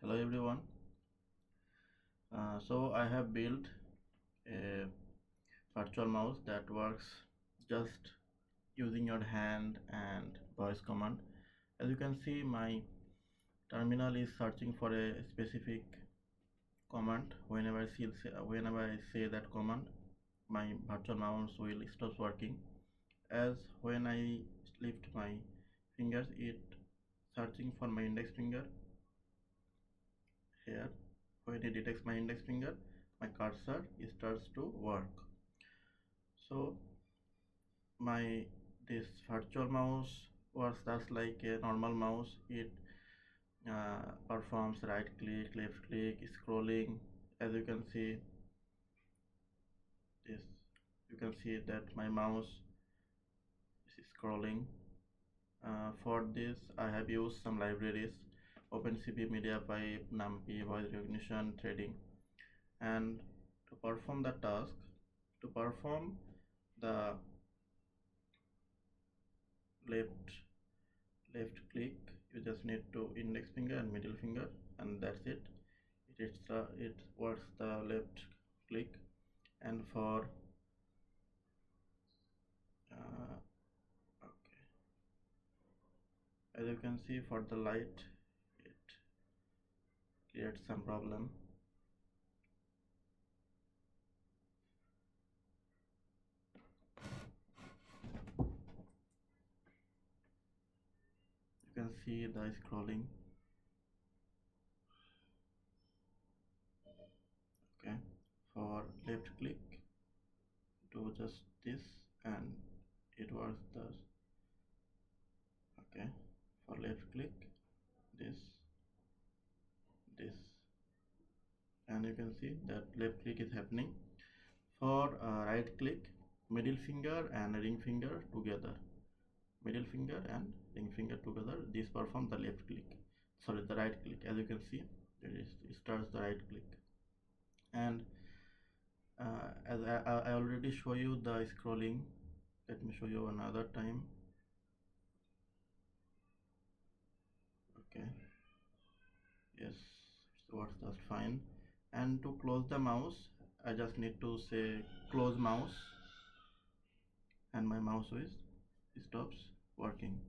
Hello everyone. So I have built a virtual mouse that works just using your hand and voice command. As you can see, my terminal is searching for a specific command. Whenever I say that command, my virtual mouse will stop working. As when I lift my fingers, it searching for my index finger here. When it detects my index finger, my cursor starts to work. So my this virtual mouse works just like a normal mouse. It performs right click, left click, scrolling. As you can see this, you can see that my mouse is scrolling. For this I have used some libraries: OpenCV, MediaPipe, NumPy, voice recognition, threading. And to perform the task, to perform the left click, you just need to index finger and middle finger, and that's it. It works the left click. And for okay, as you can see, for the light it creates some problem. You can see the scrolling. Okay, for left click, do just this and it works thus. Okay, for left click, this, and you can see that left click is happening. For right click, middle finger and ring finger together, this performs the left click, sorry, the right click. As you can see, it starts the right click. And as I already show you the scrolling, let me show you another time. Okay, yes, it works just fine. And to close the mouse, I just need to say close mouse, and my mouse stops working.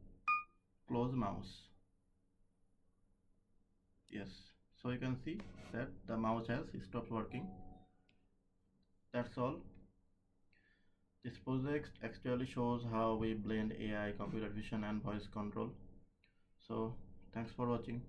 Close mouse. Yes, so you can see that the mouse has stopped working. That's all. This project actually shows how we blend AI, computer vision and voice control. So thanks for watching.